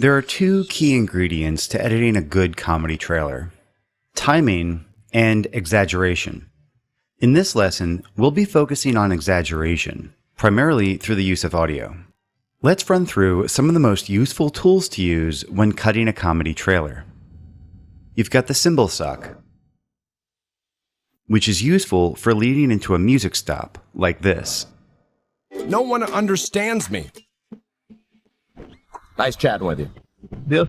There are two key ingredients to editing a good comedy trailer: timing and exaggeration. In this lesson, we'll be focusing on exaggeration, primarily through the use of audio. Let's run through some of the most useful tools to use when cutting a comedy trailer. You've got the cymbal suck, which is useful for leading into a music stop, like this. No one understands me. Nice chatting with you. Yeah.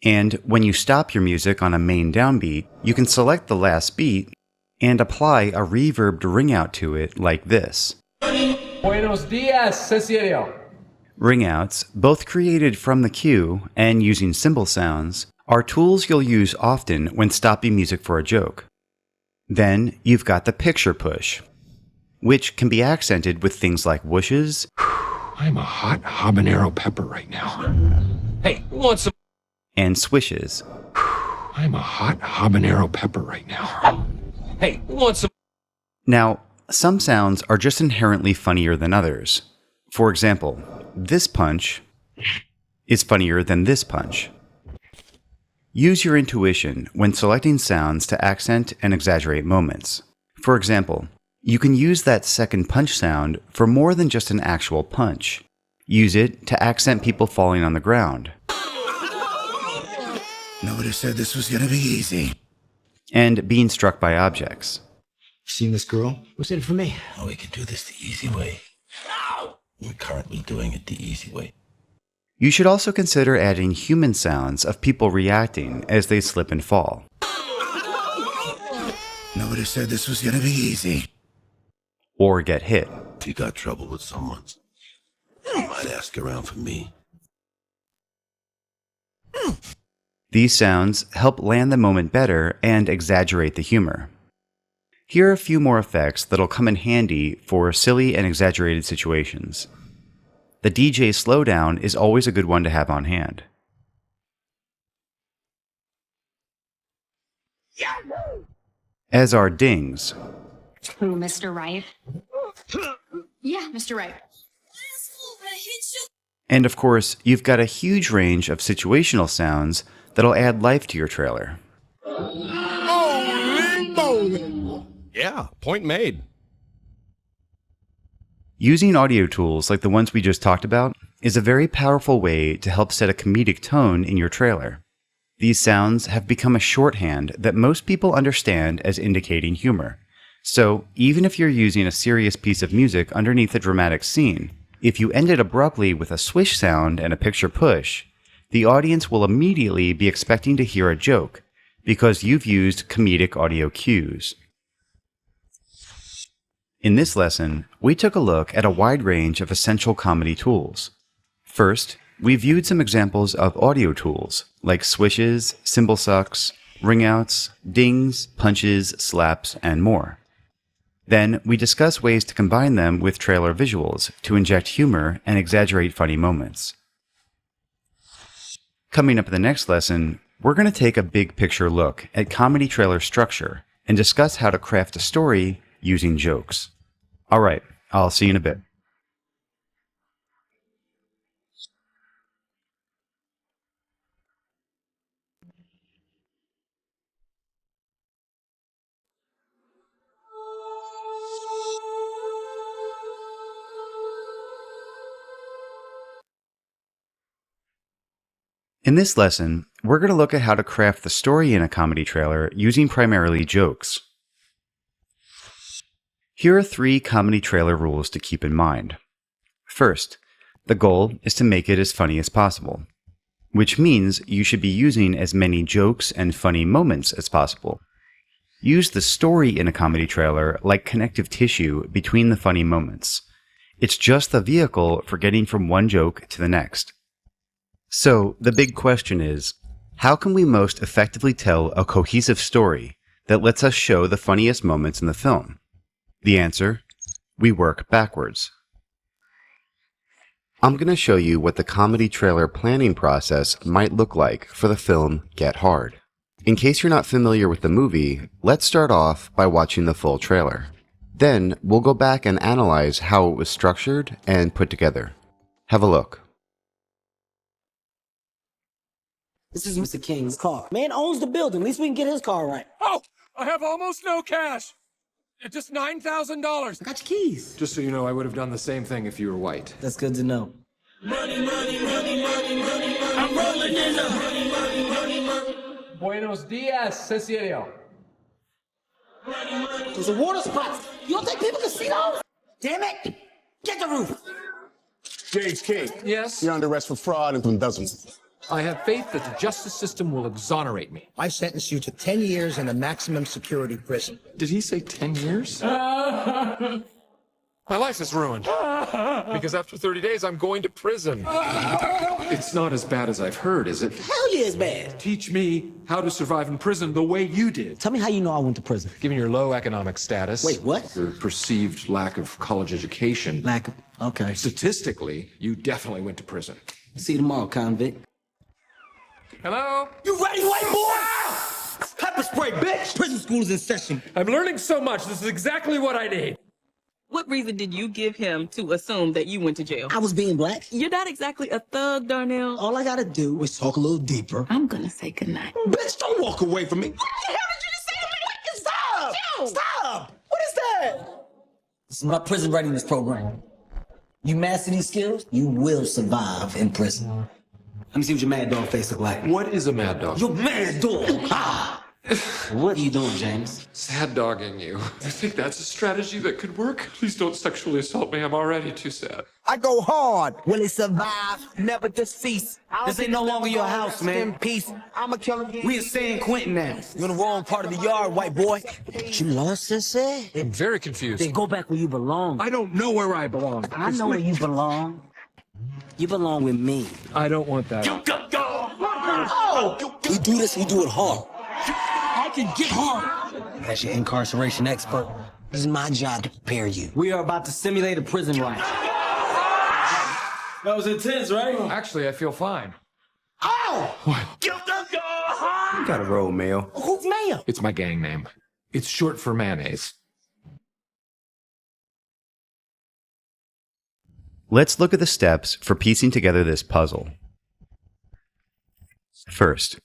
And when you stop your music on a main downbeat, you can select the last beat and apply a reverbed ring out to it like this. Buenos dias, Cecilio. Ringouts, both created from the cue and using cymbal sounds, are tools you'll use often when stopping music for a joke. Then you've got the picture push, which can be accented with things like whooshes. I'm a hot habanero pepper right now. Hey, who wants some? And swishes. I'm a hot habanero pepper right now. Hey, who wants some? Now, some sounds are just inherently funnier than others. For example, this punch is funnier than this punch. Use your intuition when selecting sounds to accent and exaggerate moments. For example, you can use that second punch sound for more than just an actual punch. Use it to accent people falling on the ground. Nobody said this was gonna be easy. And being struck by objects. Seen this girl? What's in it for me? Oh, we can do this the easy way. We're currently doing it the easy way. You should also consider adding human sounds of people reacting as they slip and fall. Nobody said this was gonna be easy. Or get hit. If you got trouble with someone, you might ask around for me. These sounds help land the moment better and exaggerate the humor. Here are a few more effects that'll come in handy for silly and exaggerated situations. The DJ slowdown is always a good one to have on hand. As are dings. Who, Mr. Wright? Yeah, Mr. Wright. And of course, you've got a huge range of situational sounds that'll add life to your trailer. Yeah, point made. Using audio tools like the ones we just talked about is a very powerful way to help set a comedic tone in your trailer. These sounds have become a shorthand that most people understand as indicating humor. So even if you're using a serious piece of music underneath a dramatic scene, if you end it abruptly with a swish sound and a picture push, the audience will immediately be expecting to hear a joke because you've used comedic audio cues. In this lesson, we took a look at a wide range of essential comedy tools. First, we viewed some examples of audio tools like swishes, cymbal sucks, ringouts, dings, punches, slaps, and more. Then, we discussed ways to combine them with trailer visuals to inject humor and exaggerate funny moments. Coming up in the next lesson, we're going to take a big picture look at comedy trailer structure and discuss how to craft a story using jokes. All right, I'll see you in a bit. In this lesson, we're going to look at how to craft the story in a comedy trailer using primarily jokes. Here are 3 comedy trailer rules to keep in mind. First, the goal is to make it as funny as possible, which means you should be using as many jokes and funny moments as possible. Use the story in a comedy trailer like connective tissue between the funny moments. It's just the vehicle for getting from one joke to the next. So, the big question is, how can we most effectively tell a cohesive story that lets us show the funniest moments in the film? The answer: we work backwards. I'm going to show you what the comedy trailer planning process might look like for the film Get Hard. In case you're not familiar with the movie, let's start off by watching the full trailer. Then, we'll go back and analyze how it was structured and put together. Have a look. This is Mr. King's car. Man owns the building. At least we can get his car right. Oh, I have almost no cash. Just $9,000. I got your keys. Just so you know, I would have done the same thing if you were white. That's good to know. Buenos dias, Cecilio. There's a water spot. You don't think people can see those? Damn it! Get the roof. James King, Yes? you're under arrest for fraud and embezzlement. I have faith that the justice system will exonerate me. I sentence you to 10 years in a maximum security prison. Did he say 10 years? My life is ruined. Because after 30 days, I'm going to prison. It's not as bad as I've heard, is it? Hell yeah, it's bad. Teach me how to survive in prison the way you did. Tell me how you know I went to prison. Given your low economic status. Wait, what? Your perceived lack of college education. Okay. Statistically, you definitely went to prison. See you tomorrow, convict. Hello? You ready, white boy? Pepper spray, bitch! Prison school is in session. I'm learning so much. This is exactly what I need. What reason did you give him to assume that you went to jail? I was being black. You're not exactly a thug, Darnell. All I gotta do is talk a little deeper. I'm gonna say goodnight. Bitch, don't walk away from me. What the hell did you just say to me? Stop! Joe! Stop! What is that? This is my prison readiness program. You master these skills, you will survive in prison. Let me see what your mad dog face look like. What is a mad dog? Your mad dog! Ah! What are you doing, James? Sad dogging you. You think that's a strategy that could work? Please don't sexually assault me. I'm already too sad. I go hard. Will he survive? Never decease. This ain't no longer your house, man. In peace. I'm a killer. We in San Quentin now. You're in the wrong part of the yard, white boy. You lost this, eh? I'm very confused. Then go back where you belong. I don't know where I belong. I know where you belong. You belong with me. I don't want that. We do this, we do it hard. I can get hard. As your incarceration expert, this is my job to prepare you. We are about to simulate a prison riot. That was intense, right? Actually, I feel fine. Oh! What? You got a roll, Mayo. Who's mayor? It's my gang name. It's short for mayonnaise. Let's look at the steps for piecing together this puzzle. First,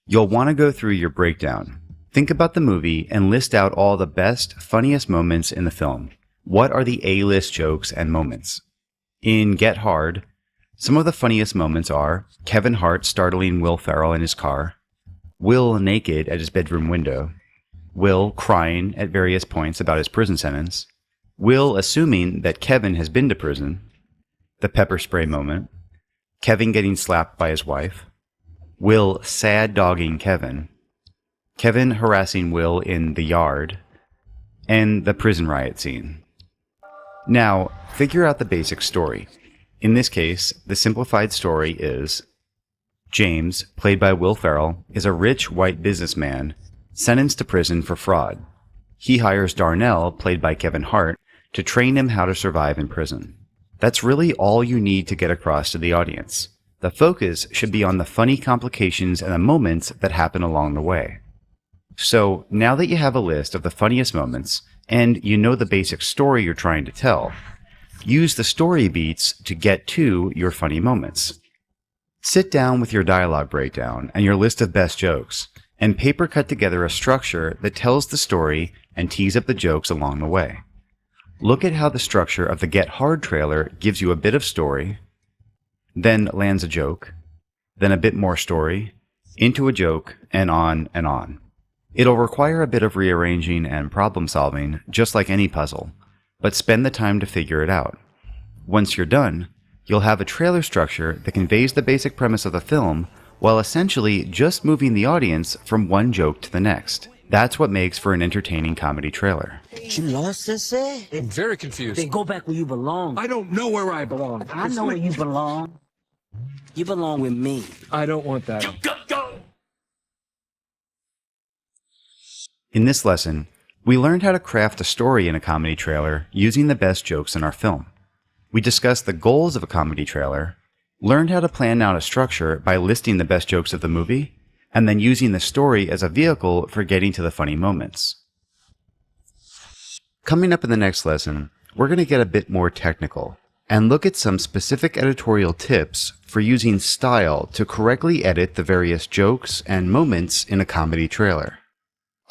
you'll want to go through your breakdown. Think about the movie and list out all the best, funniest moments in the film. What are the A-list jokes and moments? In Get Hard, some of the funniest moments are Kevin Hart startling Will Ferrell in his car, Will naked at his bedroom window, Will crying at various points about his prison sentence, Will assuming that Kevin has been to prison, the pepper spray moment, Kevin getting slapped by his wife, Will sad dogging Kevin, Kevin harassing Will in the yard, and the prison riot scene. Now, figure out the basic story. In this case, the simplified story is James, played by Will Ferrell, is a rich white businessman sentenced to prison for fraud. He hires Darnell, played by Kevin Hart, to train him how to survive in prison. That's really all you need to get across to the audience. The focus should be on the funny complications and the moments that happen along the way. So, now that you have a list of the funniest moments, and you know the basic story you're trying to tell, use the story beats to get to your funny moments. Sit down with your dialogue breakdown and your list of best jokes, and paper cut together a structure that tells the story and tees up the jokes along the way. Look at how the structure of the Get Hard trailer gives you a bit of story, then lands a joke, then a bit more story, into a joke, and on and on. It'll require a bit of rearranging and problem solving, just like any puzzle, but spend the time to figure it out. Once you're done, you'll have a trailer structure that conveys the basic premise of the film while essentially just moving the audience from one joke to the next. That's what makes for an entertaining comedy trailer. You lost this, eh? I'm very confused. Then go back where you belong. I don't know where I belong. I know where you belong. You belong with me. I don't want that. In this lesson, we learned how to craft a story in a comedy trailer using the best jokes in our film. We discussed the goals of a comedy trailer, learned how to plan out a structure by listing the best jokes of the movie, and then using the story as a vehicle for getting to the funny moments. Coming up in the next lesson, we're going to get a bit more technical and look at some specific editorial tips for using style to correctly edit the various jokes and moments in a comedy trailer.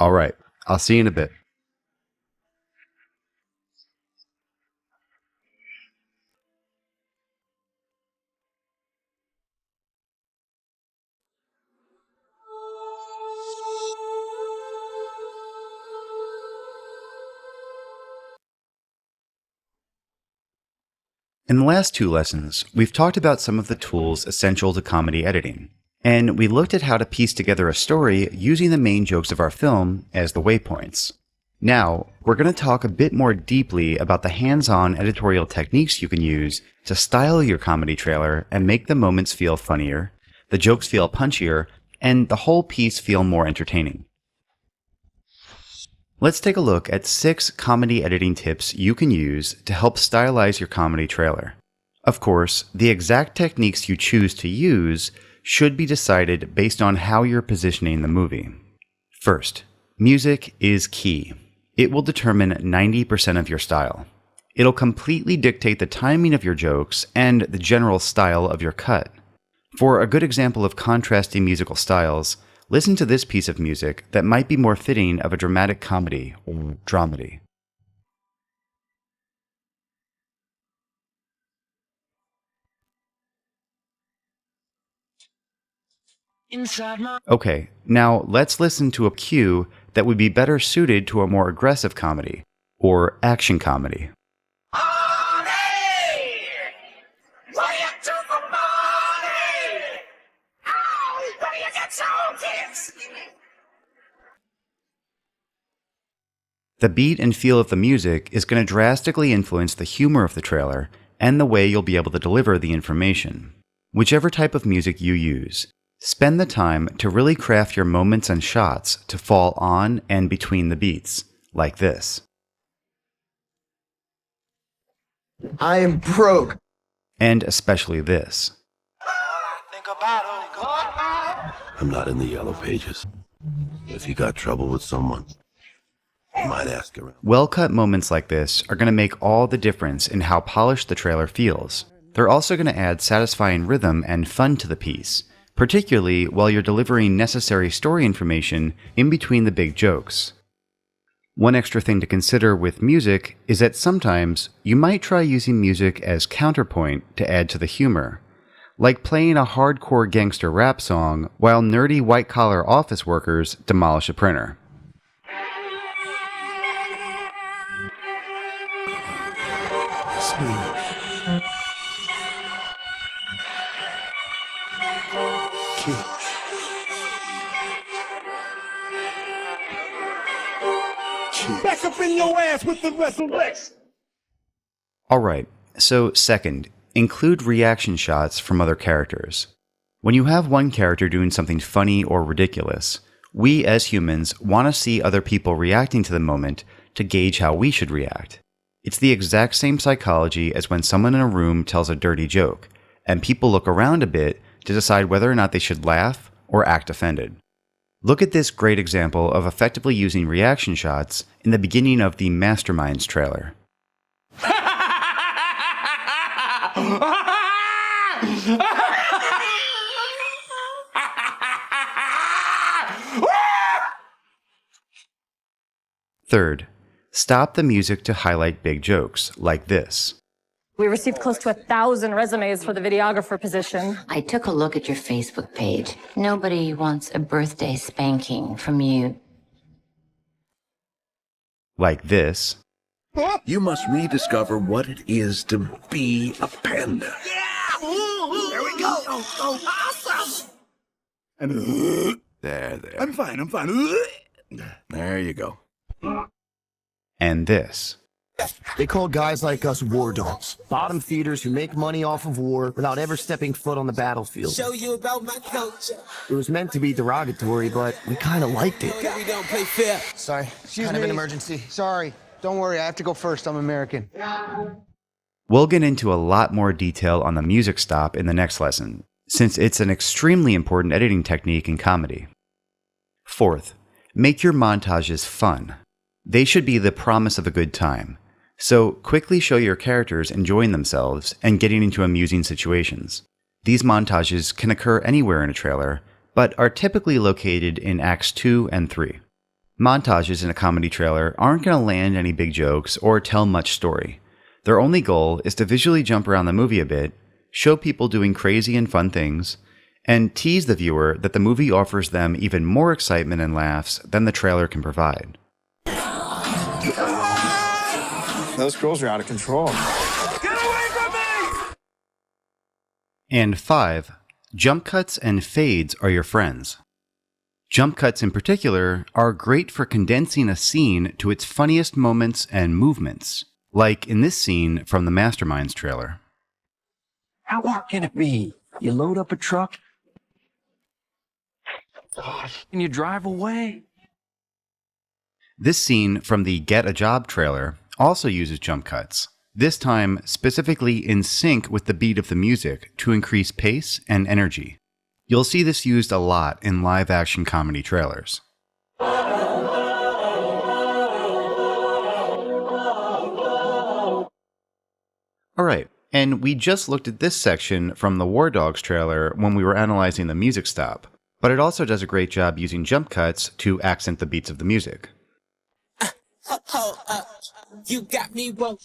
Alright, I'll see you in a bit. In the last 2 lessons, we've talked about some of the tools essential to comedy editing, and we looked at how to piece together a story using the main jokes of our film as the waypoints. Now, we're going to talk a bit more deeply about the hands-on editorial techniques you can use to style your comedy trailer and make the moments feel funnier, the jokes feel punchier, and the whole piece feel more entertaining. Let's take a look at 6 comedy editing tips you can use to help stylize your comedy trailer. Of course, the exact techniques you choose to use should be decided based on how you're positioning the movie. First, music is key. It will determine 90% of your style. It'll completely dictate the timing of your jokes and the general style of your cut. For a good example of contrasting musical styles, listen to this piece of music that might be more fitting of a dramatic comedy or dramedy. Okay, now let's listen to a cue that would be better suited to a more aggressive comedy, or action comedy. The beat and feel of the music is going to drastically influence the humor of the trailer and the way you'll be able to deliver the information. Whichever type of music you use, spend the time to really craft your moments and shots to fall on and between the beats, like this. I am broke. And especially this. I'm not in the yellow pages. If you got trouble with someone, you might ask around. Well-cut moments like this are going to make all the difference in how polished the trailer feels. They're also going to add satisfying rhythm and fun to the piece, particularly while you're delivering necessary story information in between the big jokes. One extra thing to consider with music is that sometimes you might try using music as counterpoint to add to the humor, like playing a hardcore gangster rap song while nerdy white-collar office workers demolish a printer. Back up in your ass with the wrestle legs. Alright, so second, include reaction shots from other characters. When you have one character doing something funny or ridiculous, we as humans want to see other people reacting to the moment to gauge how we should react. It's the exact same psychology as when someone in a room tells a dirty joke, and people look around a bit to decide whether or not they should laugh or act offended. Look at this great example of effectively using reaction shots in the beginning of the Masterminds trailer. Third, stop the music to highlight big jokes, like this. We received close to 1,000 resumes for the videographer position. I took a look at your Facebook page. Nobody wants a birthday spanking from you. Like this. You must rediscover what it is to be a panda. There we go. Awesome. And There. I'm fine. There you go. And this. They call guys like us war dogs. Bottom feeders who make money off of war without ever stepping foot on the battlefield. Show you about my culture. It was meant to be derogatory, but we kind of liked it. We don't play fair. Sorry, kind of an emergency. Sorry. Don't worry, I have to go first. I'm American. We'll get into a lot more detail on the music stop in the next lesson, since it's an extremely important editing technique in comedy. Fourth, make your montages fun. They should be the promise of a good time. So quickly show your characters enjoying themselves and getting into amusing situations. These montages can occur anywhere in a trailer, but are typically located in Acts 2 and 3. Montages in a comedy trailer aren't going to land any big jokes or tell much story. Their only goal is to visually jump around the movie a bit, show people doing crazy and fun things, and tease the viewer that the movie offers them even more excitement and laughs than the trailer can provide. Those girls are out of control. Get away from me! And 5. Jump cuts and fades are your friends. Jump cuts in particular are great for condensing a scene to its funniest moments and movements, like in this scene from the Masterminds trailer. How hard can it be? You load up a truck, and you drive away. This scene from the Get a Job trailer also uses jump cuts, this time specifically in sync with the beat of the music to increase pace and energy. You'll see this used a lot in live-action comedy trailers. Alright, and we just looked at this section from the War Dogs trailer when we were analyzing the music stop, but it also does a great job using jump cuts to accent the beats of the music. You got me wrong.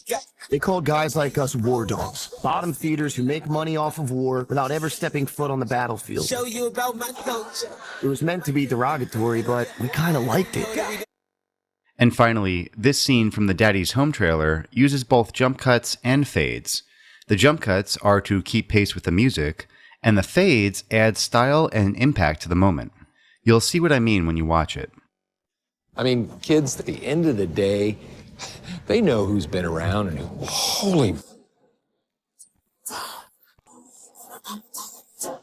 They call guys like us war dogs, bottom feeders who make money off of war without ever stepping foot on the battlefield. Show you about my culture. It was meant to be derogatory, but we kind of liked it. And finally, this scene from the Daddy's Home trailer uses both jump cuts and fades. The jump cuts are to keep pace with the music, and the fades add style and impact to the moment. You'll see what I mean when you watch it. I mean, kids, at the end of the day, they know who's been around and who. Holy.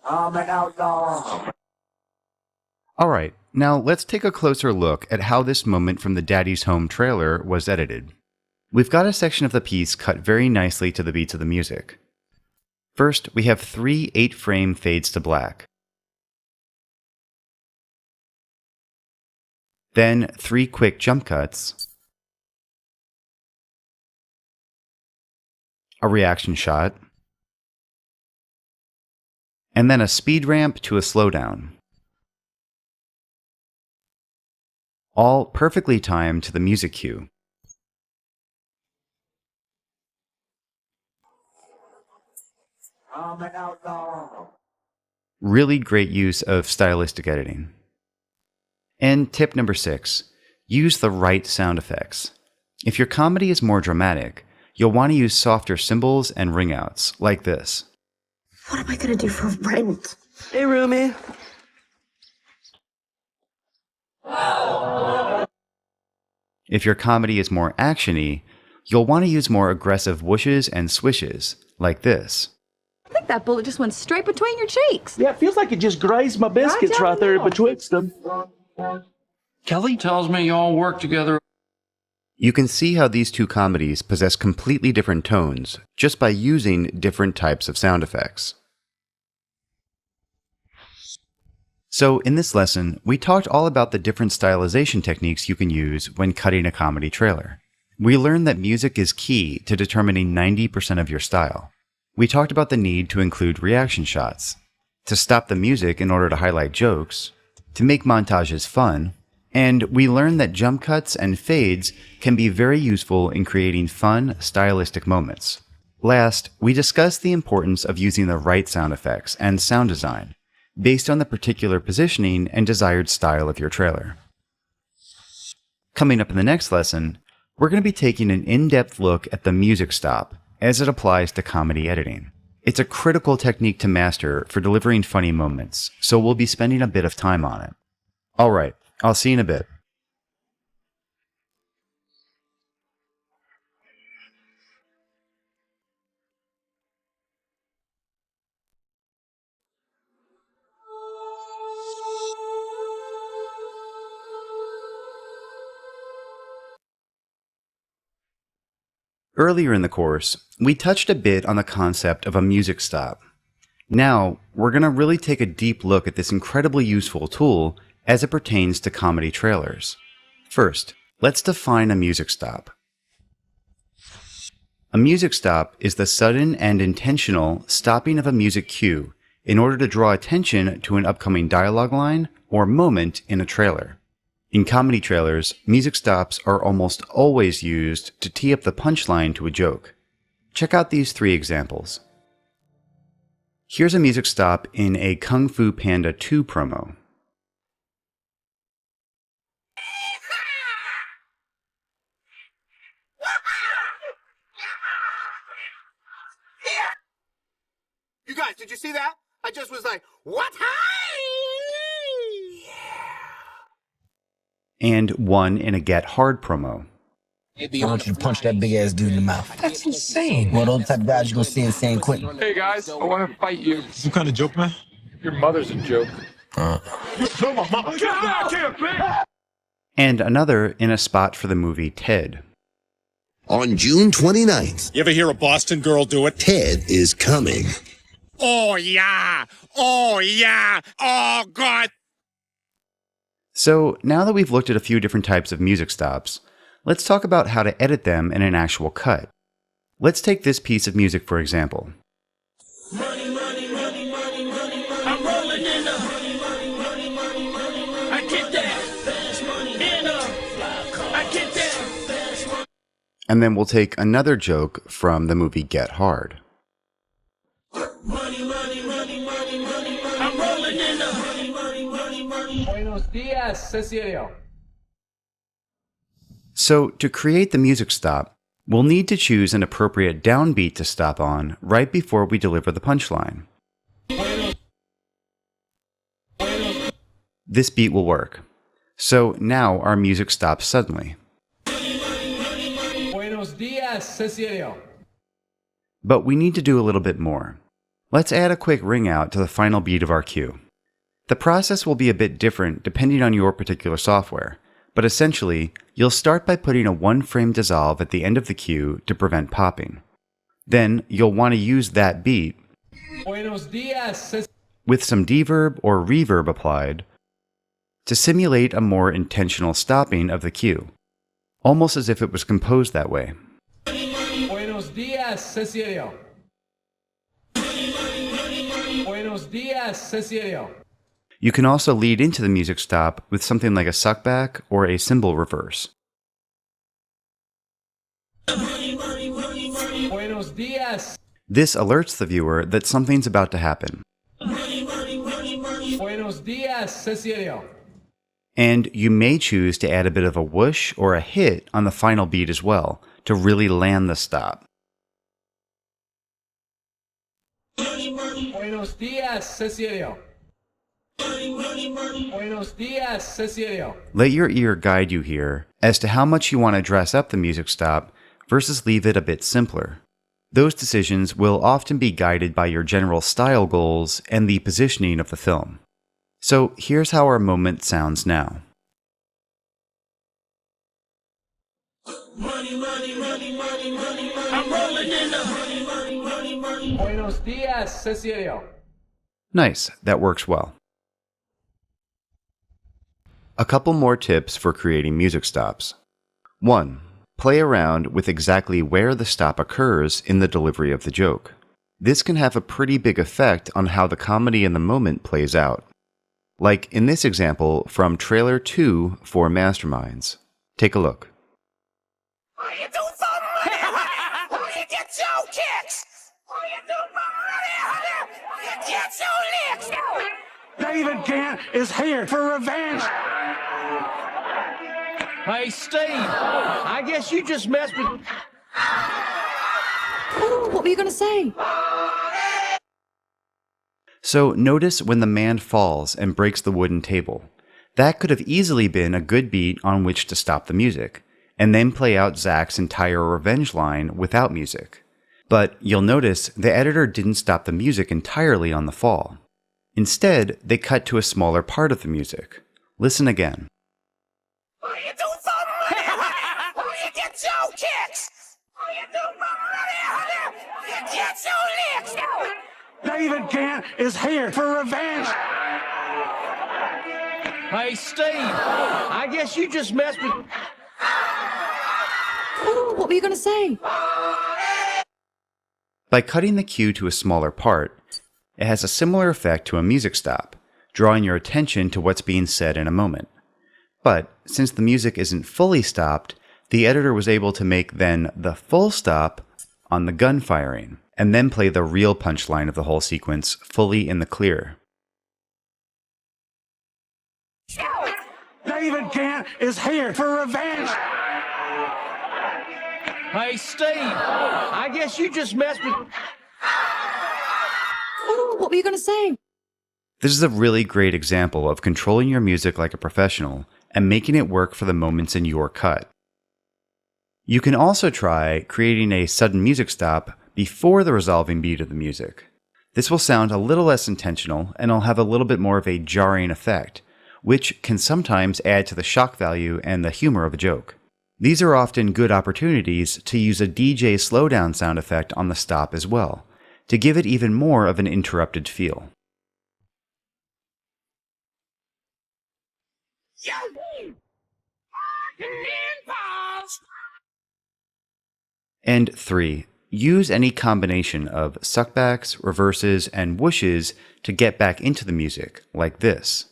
I'm an outlaw. Alright, now let's take a closer look at how this moment from the Daddy's Home trailer was edited. We've got a section of the piece cut very nicely to the beats of the music. First, we have 3 8-frame fades to black. Then 3 quick jump cuts, a reaction shot, and then a speed ramp to a slowdown. All perfectly timed to the music cue. I'm an outlaw. Really great use of stylistic editing. And tip number 6, use the right sound effects. If your comedy is more dramatic, you'll want to use softer cymbals and ringouts, like this. What am I gonna do for rent? Hey, Rumi. If your comedy is more actiony, you'll want to use more aggressive whooshes and swishes, like this. I think that bullet just went straight between your cheeks. Yeah, it feels like it just grazed my biscuits right there betwixt them. Kelly tells me y'all work together. You can see how these two comedies possess completely different tones just by using different types of sound effects. So in this lesson, we talked all about the different stylization techniques you can use when cutting a comedy trailer. We learned that music is key to determining 90% of your style. We talked about the need to include reaction shots, to stop the music in order to highlight jokes, to make montages fun, and we learned that jump cuts and fades can be very useful in creating fun, stylistic moments. Last, we discussed the importance of using the right sound effects and sound design, based on the particular positioning and desired style of your trailer. Coming up in the next lesson, we're going to be taking an in-depth look at the music stop as it applies to comedy editing. It's a critical technique to master for delivering funny moments, so we'll be spending a bit of time on it. Alright, I'll see you in a bit. Earlier in the course, we touched a bit on the concept of a music stop. Now, we're going to really take a deep look at this incredibly useful tool as it pertains to comedy trailers. First, let's define a music stop. A music stop is the sudden and intentional stopping of a music cue in order to draw attention to an upcoming dialogue line or moment in a trailer. In comedy trailers, music stops are almost always used to tee up the punchline to a joke. Check out these 3 examples. Here's a music stop in a Kung Fu Panda 2 promo. You guys, did you see that? I just was like, what? And one in a Get Hard promo. I want you to punch that big ass dude in the mouth. That's insane. Well, those type of guys you're gonna see in San Quentin. Hey guys, I want to fight you. Some kind of joke, man? Your mother's a joke. And another in a spot for the movie Ted. On June 29th, You ever hear a Boston girl do it? Ted is coming. Oh, yeah. Oh, yeah. Oh, God. So now that we've looked at a few different types of music stops, let's talk about how to edit them in an actual cut. Let's take this piece of music for example. Money, money, money, money, money, money. I'm rolling in the money, money, money, money, money, money. I get that. Fast money in I get that. And then we'll take another joke from the movie Get Hard. Money, money, money, money, money, money. I'm rolling in the money, money, money, money. Buenos dias, Cecilio. So to create the music stop, we'll need to choose an appropriate downbeat to stop on right before we deliver the punchline. This beat will work. So now our music stops suddenly. Buenos dias, Cecilio. But we need to do a little bit more. Let's add a quick ring out to the final beat of our cue. The process will be a bit different depending on your particular software, but essentially, you'll start by putting a 1-frame dissolve at the end of the cue to prevent popping. Then you'll want to use that beat Buenos dias, with some deverb or reverb applied to simulate a more intentional stopping of the cue, almost as if it was composed that way. Buenos dias, Cecilio. Buenos dias, Cecilio. You can also lead into the music stop with something like a suckback or a cymbal reverse. Buenos dias. This alerts the viewer that something's about to happen. Buenos dias, Cecilio. And you may choose to add a bit of a whoosh or a hit on the final beat as well to really land the stop. Buenos dias, Cecilio. Buenos dias, Cecilio. Let your ear guide you here as to how much you want to dress up the music stop versus leave it a bit simpler. Those decisions will often be guided by your general style goals and the positioning of the film. So here's how our moment sounds now. Money, money, money, money, money, money. I'm rolling in the money, money, money, money. Buenos dias, Cecilio. Nice, that works well. A couple more tips for creating music stops. 1. Play around with exactly where the stop occurs in the delivery of the joke. This can have a pretty big effect on how the comedy in the moment plays out. Like in this example from Trailer 2 for Masterminds. Take a look. You do something, you get your kicks. You do something, you get your licks. David Gant is here for revenge. Hey, Steve, I guess you just messed with... What were you going to say? So notice when the man falls and breaks the wooden table. That could have easily been a good beat on which to stop the music, and then play out Zach's entire revenge line without music. But you'll notice the editor didn't stop the music entirely on the fall. Instead, they cut to a smaller part of the music. Listen again. You do something, you get your kicks. You do something, you get your licks. David Gant is here for revenge. Hey, Steve, I guess you just messed with... What were you going to say? By cutting the cue to a smaller part, it has a similar effect to a music stop, drawing your attention to what's being said in a moment. But since the music isn't fully stopped, the editor was able to make then the full stop on the gun firing, and then play the real punchline of the whole sequence fully in the clear. David Gant is here for revenge. Hey, Steve, I guess you just messed with... Ooh, what were you going to say? This is a really great example of controlling your music like a professional and making it work for the moments in your cut. You can also try creating a sudden music stop before the resolving beat of the music. This will sound a little less intentional and will have a little bit more of a jarring effect, which can sometimes add to the shock value and the humor of a joke. These are often good opportunities to use a DJ slowdown sound effect on the stop as well, to give it even more of an interrupted feel. And 3. Use any combination of suckbacks, reverses, and whooshes to get back into the music, like this.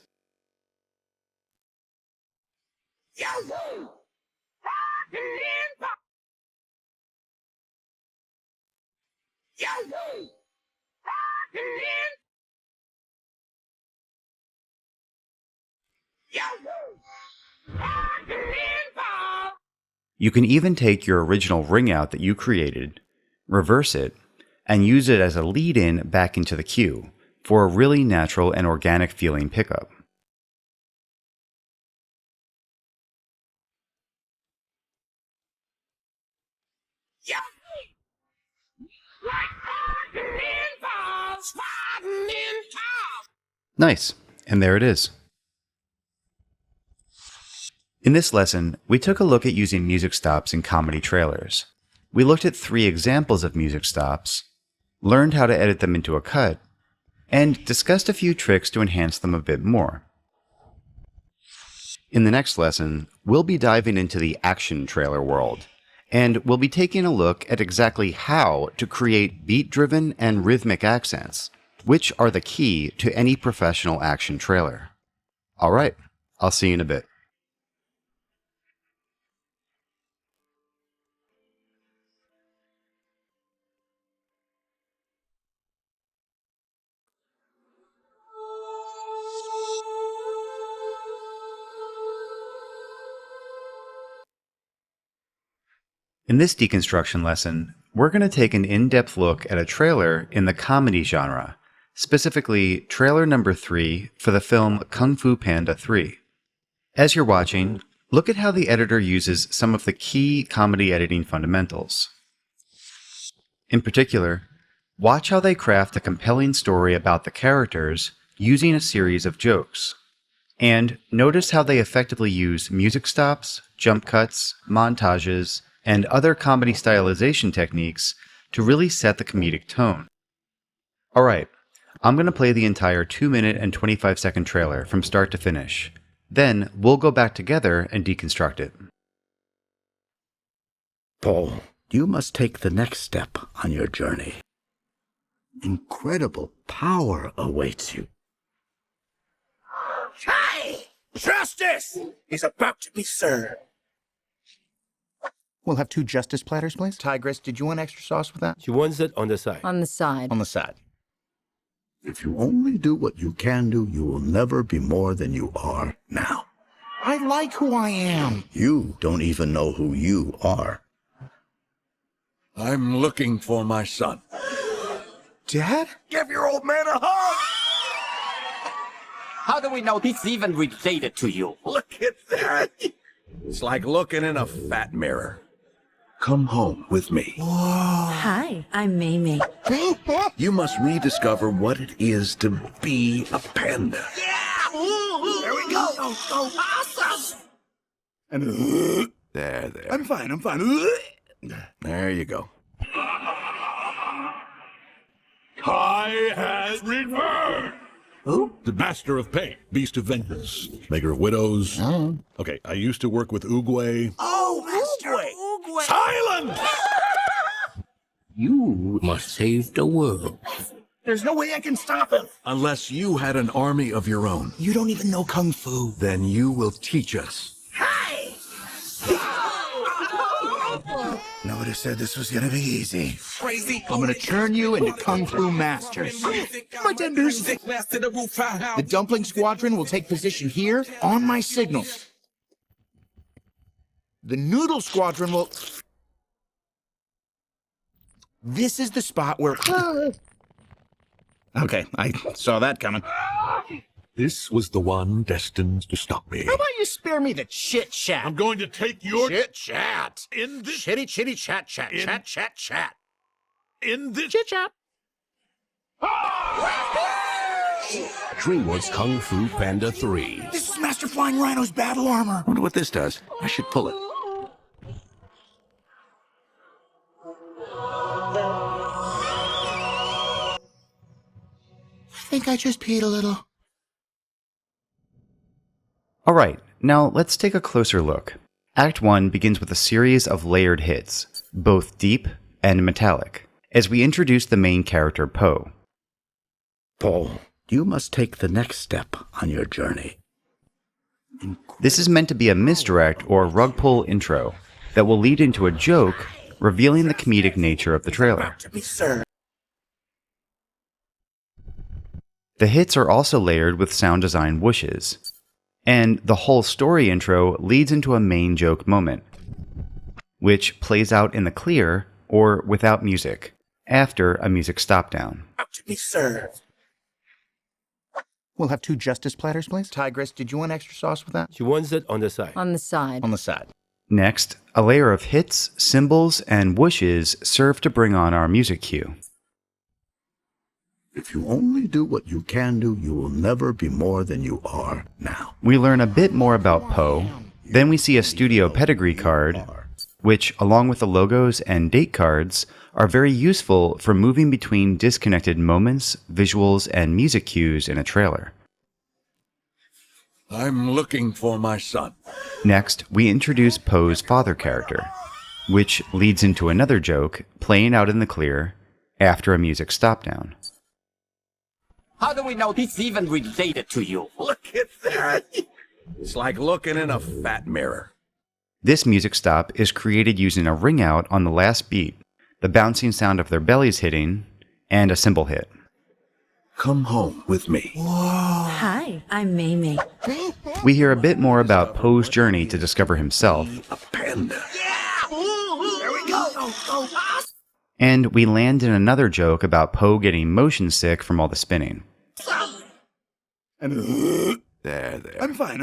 You can even take your original ring out that you created, reverse it, and use it as a lead-in back into the cue for a really natural and organic feeling pickup. Nice, and there it is. In this lesson, we took a look at using music stops in comedy trailers. We looked at 3 examples of music stops, learned how to edit them into a cut, and discussed a few tricks to enhance them a bit more. In the next lesson, we'll be diving into the action trailer world, and we'll be taking a look at exactly how to create beat-driven and rhythmic accents, which are the key to any professional action trailer. Alright, I'll see you in a bit. In this deconstruction lesson, we're going to take an in-depth look at a trailer in the comedy genre, specifically trailer number 3 for the film Kung Fu Panda 3. As you're watching, look at how the editor uses some of the key comedy editing fundamentals. In particular, watch how they craft a compelling story about the characters using a series of jokes. And notice how they effectively use music stops, jump cuts, montages, and other comedy stylization techniques to really set the comedic tone. Alright, I'm going to play the entire 2-minute and 25-second trailer from start to finish. Then we'll go back together and deconstruct it. Paul, you must take the next step on your journey. Incredible power awaits you. Hey! Justice is about to be served. We'll have 2 justice platters, please. Tigress, did you want extra sauce with that? She wants it on the side. On the side. On the side. If you only do what you can do, you will never be more than you are now. I like who I am. You don't even know who you are. I'm looking for my son. Dad? Give your old man a hug! How do we know he's even related to you? Look at that. It's like looking in a fat mirror. Come home with me. Hi, I'm Mamie. You must rediscover what it is to be a panda. There we go! Awesome! And there. I'm fine. There you go. I has returned! Who? The Master of Pain, Beast of Vengeance, Maker of Widows. Oh. Okay, I used to work with Oogway. Oh, Master Oogway! Silence! You must save the world. There's no way I can stop him. Unless you had an army of your own. You don't even know Kung Fu. Then you will teach us. Hey! Nobody said this was gonna be easy. I'm gonna turn you into Kung Fu masters. My tenders. The Dumpling Squadron will take position here on my signal. The Noodle Squadron will... This is the spot where... Okay, I saw that coming. This was the one destined to stop me. How about you spare me the chit-chat? I'm going to take your Chit-chat. in this Chitty chat. Chat. in this Chit-chat. DreamWorks Kung Fu Panda 3. This is Master Flying Rhino's battle armor. Wonder what this does. I should pull it. I think I just peed a little. Alright, now let's take a closer look. Act 1 begins with a series of layered hits, both deep and metallic, as we introduce the main character Po. Paul, you must take the next step on your journey. This is meant to be a misdirect or rug pull intro that will lead into a joke, revealing the comedic nature of the trailer. The hits are also layered with sound design whooshes, and the whole story intro leads into a main joke moment, which plays out in the clear or without music, after a music stop down. To be served. We'll have 2 justice platters, please. Tigress, did you want extra sauce with that? She wants it on the side. On the side. On the side. Next, a layer of hits, cymbals, and whooshes serve to bring on our music cue. If you only do what you can do, you will never be more than you are now. We learn a bit more about Po, then we see a studio pedigree card, which, along with the logos and date cards, are very useful for moving between disconnected moments, visuals, and music cues in a trailer. I'm looking for my son. Next, we introduce Po's father character, which leads into another joke playing out in the clear after a music stop down. How do we know he's even related to you? Look at that. It's like looking in a fat mirror. This music stop is created using a ring out on the last beat, the bouncing sound of their bellies hitting, and a cymbal hit. Come home with me. Hi, I'm Mamie. We hear a bit more about Po's journey to discover himself, A panda. There we go. and we land in another joke about Po getting motion sick from all the spinning. There. I'm fine.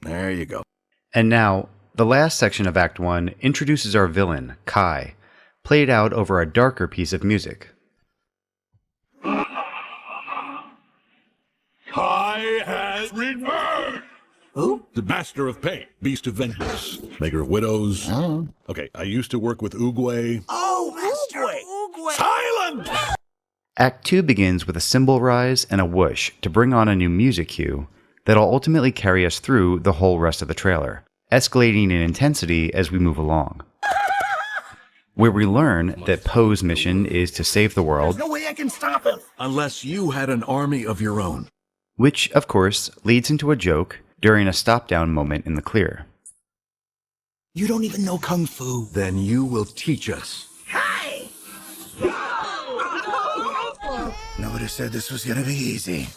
There you go. And now, the last section of Act 1 introduces our villain, Kai, played out over a darker piece of music. Kai has returned! Who? The Master of Pain, Beast of Vengeance, Maker of Widows. Oh. Okay, I used to work with Oogway. Oh, Master Oogway. Silent! Act 2 begins with a cymbal rise and a whoosh to bring on a new music cue that'll ultimately carry us through the whole rest of the trailer, escalating in intensity as we move along. Where we learn that Po's mission is to save the world, No way I can stop him. Unless you had an army of your own. which, of course, leads into a joke during a stop-down moment in the clear. You don't even know Kung Fu. Then you will teach us. Hey! Nobody said this was gonna be easy.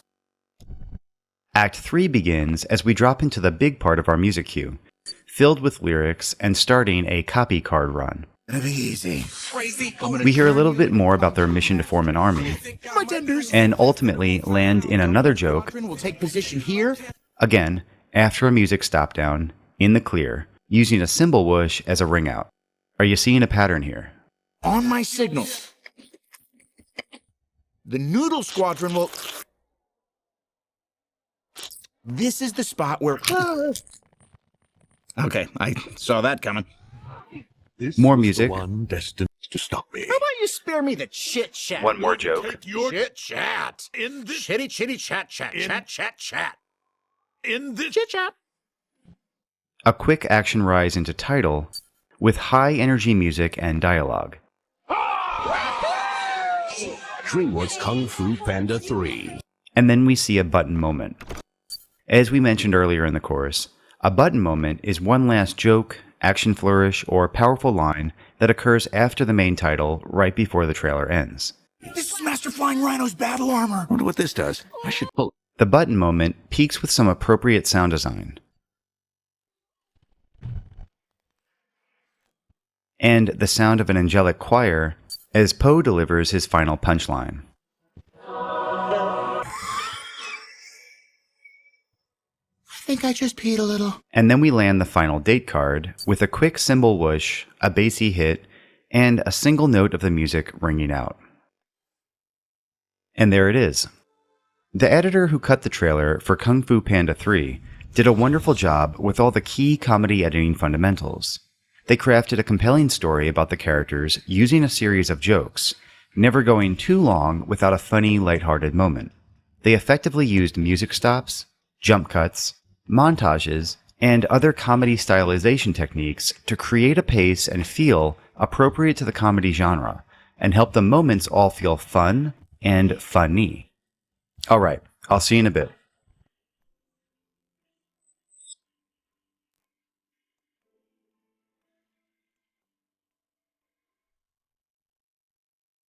Act 3 begins as we drop into the big part of our music cue, filled with lyrics and starting a copy card run. Gonna be easy. We hear a little bit more about their mission to form an army, My tenders. and ultimately land in another joke, Will take position here. again, after a music stop down, in the clear, using a cymbal whoosh as a ring out. Are you seeing a pattern here? On my signal. The Noodle Squadron will... This is the spot where... Okay, I saw that coming. This More was music. The one destined to stop me. How about you spare me the chit-chat? One more joke. Chit-chat. In this Chitty chat. Chat. in this Chit-chat. A quick action rise into title, with high energy music and dialogue. DreamWorks Kung Fu Panda 3. And then we see a button moment. As we mentioned earlier in the course, a button moment is one last joke, action flourish, or powerful line that occurs after the main title, right before the trailer ends. This is Master Flying Rhino's battle armor. Wonder what this does. I should pull. The button moment peaks with some appropriate sound design. And the sound of an angelic choir as Poe delivers his final punchline. I think I just peed a little. And then we land the final date card with a quick cymbal whoosh, a bassy hit, and a single note of the music ringing out. And there it is. The editor who cut the trailer for Kung Fu Panda 3 did a wonderful job with all the key comedy editing fundamentals. They crafted a compelling story about the characters using a series of jokes, never going too long without a funny, lighthearted moment. They effectively used music stops, jump cuts, montages, and other comedy stylization techniques to create a pace and feel appropriate to the comedy genre, and help the moments all feel fun and funny. Alright, I'll see you in a bit.